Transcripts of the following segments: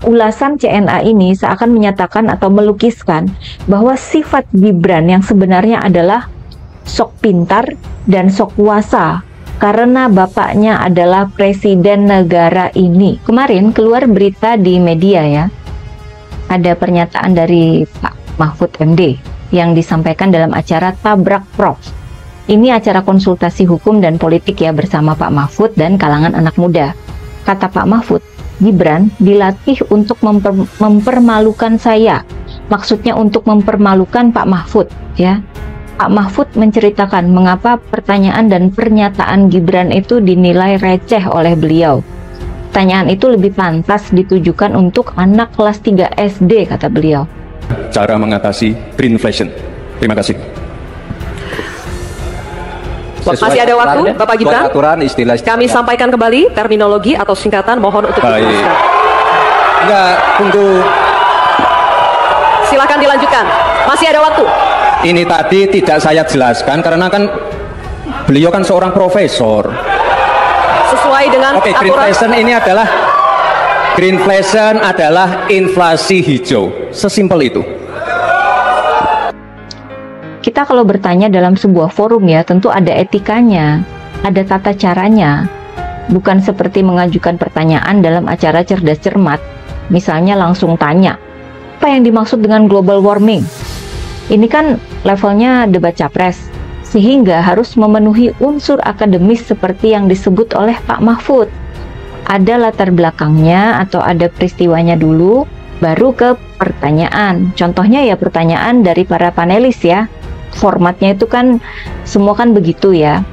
Ulasan CNA ini seakan menyatakan atau melukiskan bahwa sifat Gibran yang sebenarnya adalah sok pintar dan sok kuasa karena bapaknya adalah presiden negara ini. Kemarin keluar berita di media ya, ada pernyataan dari Pak Mahfud MD yang disampaikan dalam acara Tabrak Prof. Ini acara konsultasi hukum dan politik ya bersama Pak Mahfud dan kalangan anak muda. Kata Pak Mahfud, Gibran dilatih untuk mempermalukan saya. Maksudnya untuk mempermalukan Pak Mahfud ya. Pak Mahfud menceritakan mengapa pertanyaan dan pernyataan Gibran itu dinilai receh oleh beliau. Pertanyaan itu lebih pantas ditujukan untuk anak kelas 3 SD, kata beliau. Cara mengatasi greenflation. Terima kasih. Masih ada waktu, Bapak Gibran. Aturan istilah. Kami sampaikan kembali terminologi atau singkatan, mohon untuk dijelaskan. Enggak, tunggu. Silakan dilanjutkan. Masih ada waktu. Ini tadi tidak saya jelaskan karena kan beliau kan seorang profesor. Sesuai dengan aturan. Greenflation adalah inflasi hijau. Sesimpel itu. Kita kalau bertanya dalam sebuah forum ya, tentu ada etikanya, ada tata caranya. Bukan seperti mengajukan pertanyaan dalam acara cerdas cermat, misalnya langsung tanya, apa yang dimaksud dengan global warming? Ini kan levelnya debat capres, sehingga harus memenuhi unsur akademis seperti yang disebut oleh Pak Mahfud. Ada latar belakangnya atau ada peristiwanya dulu, baru ke pertanyaan. Contohnya ya pertanyaan dari para panelis ya. Formatnya itu kan semua kan begitu ya,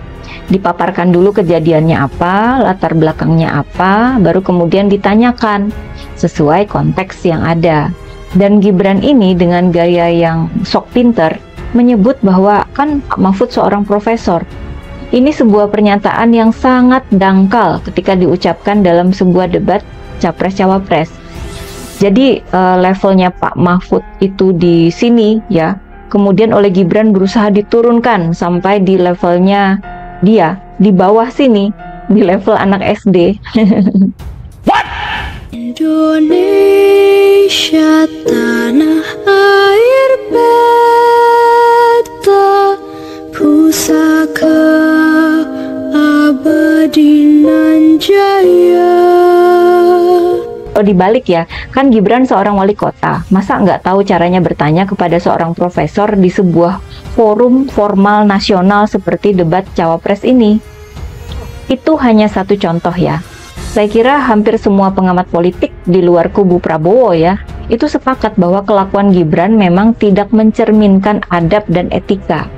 dipaparkan dulu kejadiannya apa, latar belakangnya apa, baru kemudian ditanyakan sesuai konteks yang ada. Dan Gibran ini dengan gaya yang sok pinter menyebut bahwa kan Pak Mahfud seorang profesor. Ini sebuah pernyataan yang sangat dangkal ketika diucapkan dalam sebuah debat capres-cawapres. Jadi levelnya Pak Mahfud itu di sini ya, kemudian oleh Gibran berusaha diturunkan sampai di levelnya dia, di bawah sini, di level anak SD. What? Indonesia tanah air beta, pusaka abadi nan jaya. Oh dibalik ya, kan Gibran seorang wali kota, masa nggak tahu caranya bertanya kepada seorang profesor di sebuah forum formal nasional seperti debat cawapres ini? Itu hanya satu contoh ya. Saya kira hampir semua pengamat politik di luar kubu Prabowo ya, itu sepakat bahwa kelakuan Gibran memang tidak mencerminkan adab dan etika.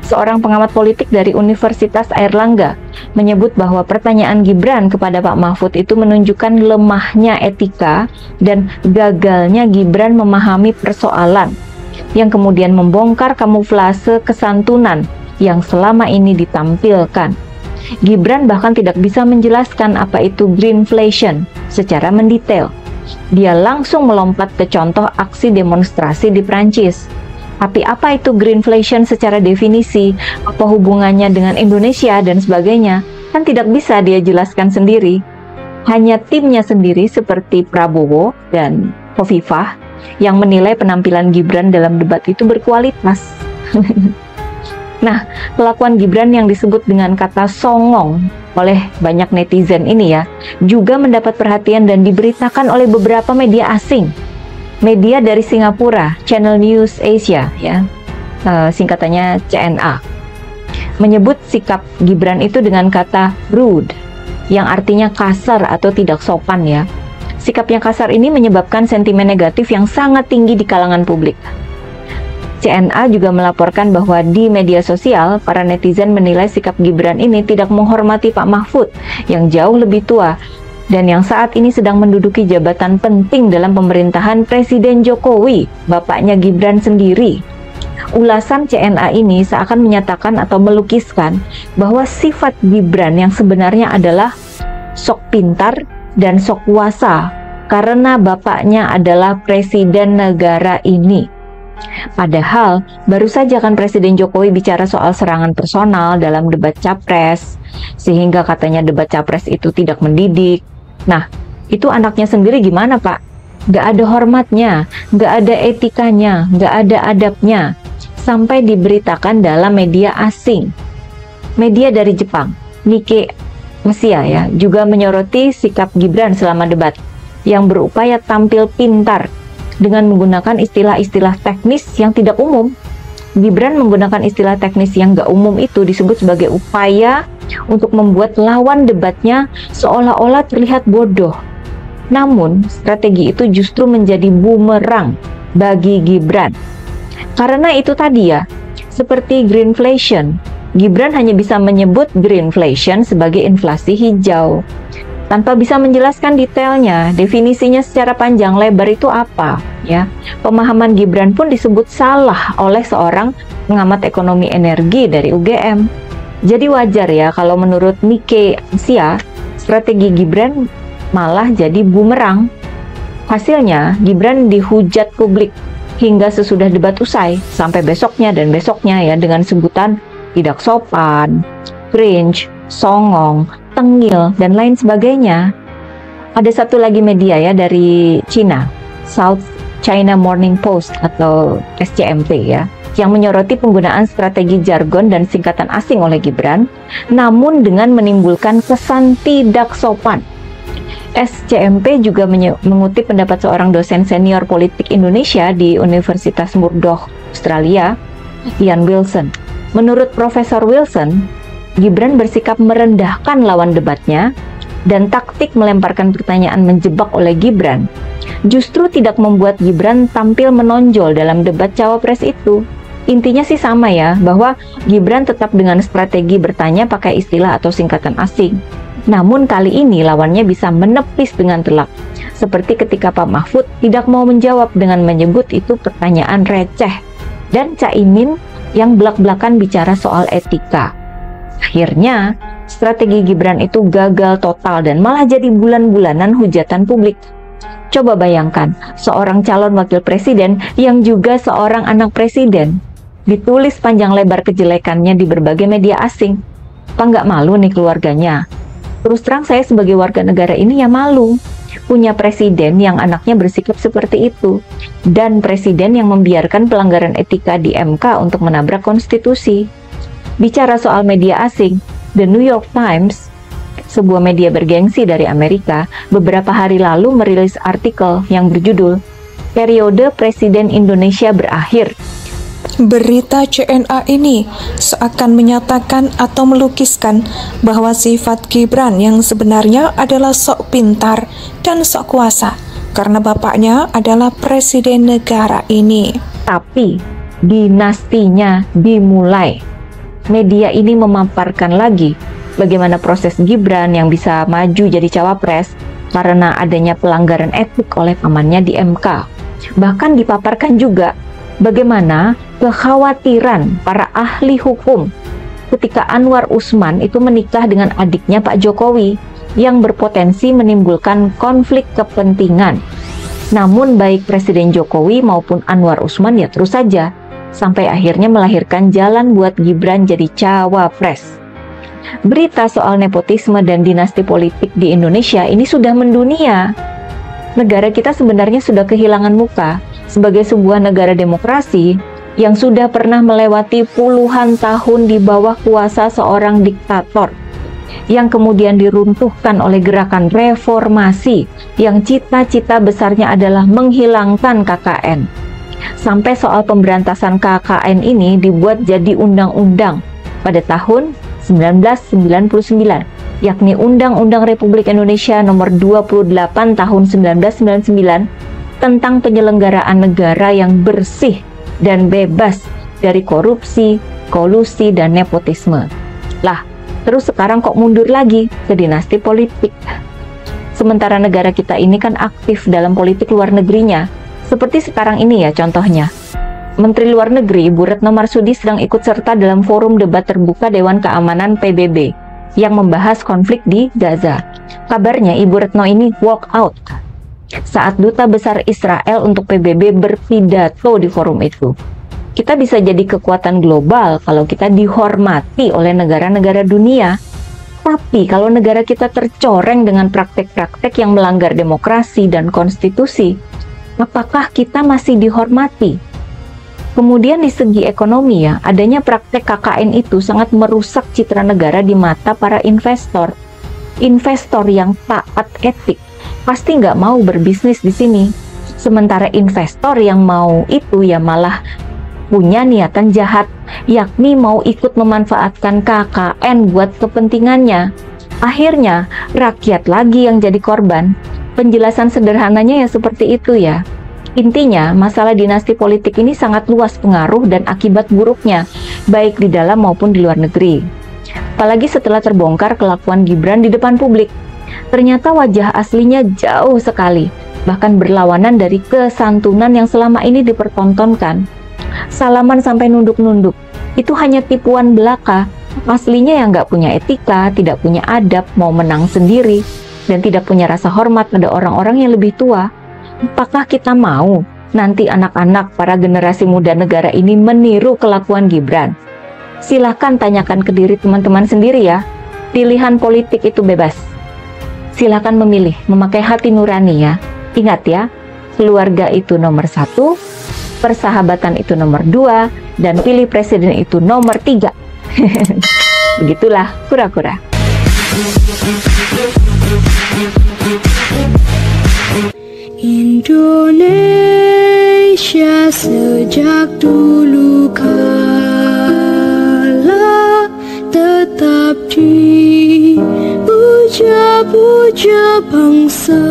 Seorang pengamat politik dari Universitas Airlangga menyebut bahwa pertanyaan Gibran kepada Pak Mahfud itu menunjukkan lemahnya etika dan gagalnya Gibran memahami persoalan, yang kemudian membongkar kamuflase kesantunan yang selama ini ditampilkan. Gibran bahkan tidak bisa menjelaskan apa itu greenflation secara mendetail. Dia langsung melompat ke contoh aksi demonstrasi di Prancis. Tapi apa itu greenflation secara definisi, apa hubungannya dengan Indonesia dan sebagainya, kan tidak bisa dia jelaskan sendiri. Hanya timnya sendiri seperti Prabowo dan Hovifah yang menilai penampilan Gibran dalam debat itu berkualitas. Nah, kelakuan Gibran yang disebut dengan kata songong oleh banyak netizen ini ya, juga mendapat perhatian dan diberitakan oleh beberapa media asing. Media dari Singapura, Channel News Asia ya, singkatannya CNA, menyebut sikap Gibran itu dengan kata rude, yang artinya kasar atau tidak sopan ya. Sikap yang kasar ini menyebabkan sentimen negatif yang sangat tinggi di kalangan publik. CNA juga melaporkan bahwa di media sosial, para netizen menilai sikap Gibran ini tidak menghormati Pak Mahfud yang jauh lebih tua dan yang saat ini sedang menduduki jabatan penting dalam pemerintahan Presiden Jokowi, bapaknya Gibran sendiri. Ulasan CNA ini seakan menyatakan atau melukiskan bahwa sifat Gibran yang sebenarnya adalah sok pintar dan sok kuasa karena bapaknya adalah presiden negara ini. Padahal baru saja kan Presiden Jokowi bicara soal serangan personal dalam debat capres, sehingga katanya debat capres itu tidak mendidik. Nah, itu anaknya sendiri gimana Pak? nggak ada hormatnya, nggak ada etikanya, nggak ada adabnya, sampai diberitakan dalam media asing. Media dari Jepang, Nikkei Asia ya, juga menyoroti sikap Gibran selama debat yang berupaya tampil pintar dengan menggunakan istilah-istilah teknis yang tidak umum. Gibran menggunakan istilah teknis yang nggak umum itu disebut sebagai upaya untuk membuat lawan debatnya seolah-olah terlihat bodoh. Namun, strategi itu justru menjadi bumerang bagi Gibran. Karena itu tadi ya, seperti greenflation, Gibran hanya bisa menyebut greenflation sebagai inflasi hijau, tanpa bisa menjelaskan detailnya, definisinya secara panjang lebar itu apa, ya. Pemahaman Gibran pun disebut salah oleh seorang pengamat ekonomi energi dari UGM. Jadi wajar ya kalau menurut Nikkei Asia, strategi Gibran malah jadi bumerang. Hasilnya, Gibran dihujat publik hingga sesudah debat usai, sampai besoknya dan besoknya ya, dengan sebutan tidak sopan, cringe, songong, tengil, dan lain sebagainya. Ada satu lagi media ya dari Cina, South China Morning Post atau SCMP ya, yang menyoroti penggunaan strategi jargon dan singkatan asing oleh Gibran, namun dengan menimbulkan kesan tidak sopan. SCMP juga mengutip pendapat seorang dosen senior politik Indonesia di Universitas Murdoch, Australia, Ian Wilson. Menurut Profesor Wilson, Gibran bersikap merendahkan lawan debatnya dan taktik melemparkan pertanyaan menjebak oleh Gibran justru tidak membuat Gibran tampil menonjol dalam debat cawapres itu. Intinya sih sama ya, bahwa Gibran tetap dengan strategi bertanya pakai istilah atau singkatan asing. Namun kali ini lawannya bisa menepis dengan telak, seperti ketika Pak Mahfud tidak mau menjawab dengan menyebut itu pertanyaan receh, dan Caimin yang belak-belakan bicara soal etika. Akhirnya, strategi Gibran itu gagal total dan malah jadi bulan-bulanan hujatan publik. Coba bayangkan, seorang calon wakil presiden yang juga seorang anak presiden, ditulis panjang lebar kejelekannya di berbagai media asing. Apa nggak malu nih keluarganya? Terus terang saya sebagai warga negara ini ya malu punya presiden yang anaknya bersikap seperti itu, dan presiden yang membiarkan pelanggaran etika di MK untuk menabrak konstitusi. Bicara soal media asing, The New York Times, sebuah media bergengsi dari Amerika, beberapa hari lalu merilis artikel yang berjudul "Periode Presiden Indonesia Berakhir". Berita CNA ini seakan menyatakan atau melukiskan bahwa sifat Gibran yang sebenarnya adalah sok pintar dan sok kuasa karena bapaknya adalah presiden negara ini. Tapi dinastinya dimulai. Media ini memaparkan lagi bagaimana proses Gibran yang bisa maju jadi cawapres karena adanya pelanggaran etik oleh pamannya di MK. Bahkan dipaparkan juga bagaimana kekhawatiran para ahli hukum ketika Anwar Usman itu menikah dengan adiknya Pak Jokowi yang berpotensi menimbulkan konflik kepentingan. Namun baik Presiden Jokowi maupun Anwar Usman ya terus saja sampai akhirnya melahirkan jalan buat Gibran jadi cawapres. Berita soal nepotisme dan dinasti politik di Indonesia ini sudah mendunia. Negara kita sebenarnya sudah kehilangan muka sebagai sebuah negara demokrasi yang sudah pernah melewati puluhan tahun di bawah kuasa seorang diktator yang kemudian diruntuhkan oleh gerakan reformasi yang cita-cita besarnya adalah menghilangkan KKN. Sampai soal pemberantasan KKN ini dibuat jadi undang-undang pada tahun 1999, yakni Undang-Undang Republik Indonesia Nomor 28 Tahun 1999 tentang penyelenggaraan negara yang bersih dan bebas dari korupsi, kolusi, dan nepotisme. Lah, terus sekarang kok mundur lagi ke dinasti politik? Sementara negara kita ini kan aktif dalam politik luar negerinya. Seperti sekarang ini ya contohnya. Menteri Luar Negeri Bu Retno Marsudi sedang ikut serta dalam forum debat terbuka Dewan Keamanan PBB yang membahas konflik di Gaza. Kabarnya Ibu Retno ini walk out saat Duta Besar Israel untuk PBB berpidato di forum itu. Kita bisa jadi kekuatan global kalau kita dihormati oleh negara-negara dunia. Tapi kalau negara kita tercoreng dengan praktek-praktek yang melanggar demokrasi dan konstitusi, Apakah kita masih dihormati? Kemudian di segi ekonomi ya, adanya praktek KKN itu sangat merusak citra negara di mata para investor. Investor yang taat etik pasti nggak mau berbisnis di sini. Sementara investor yang mau itu ya malah punya niatan jahat, yakni mau ikut memanfaatkan KKN buat kepentingannya. Akhirnya, rakyat lagi yang jadi korban. Penjelasan sederhananya ya seperti itu ya. Intinya, masalah dinasti politik ini sangat luas pengaruh dan akibat buruknya, baik di dalam maupun di luar negeri. Apalagi setelah terbongkar kelakuan Gibran di depan publik. Ternyata wajah aslinya jauh sekali, bahkan berlawanan dari kesantunan yang selama ini dipertontonkan. Salaman sampai nunduk-nunduk, itu hanya tipuan belaka. Aslinya yang nggak punya etika, tidak punya adab, mau menang sendiri, dan tidak punya rasa hormat pada orang-orang yang lebih tua. Apakah kita mau nanti anak-anak para generasi muda negara ini meniru kelakuan Gibran? Silahkan tanyakan ke diri teman-teman sendiri ya. Pilihan politik itu bebas. Silahkan memilih, memakai hati nurani ya. Ingat ya, keluarga itu nomor 1, persahabatan itu nomor 2, dan pilih presiden itu nomor 3. Begitulah kura-kura. Indonesia sejak dulu kala tetap dipuja-puja bangsa.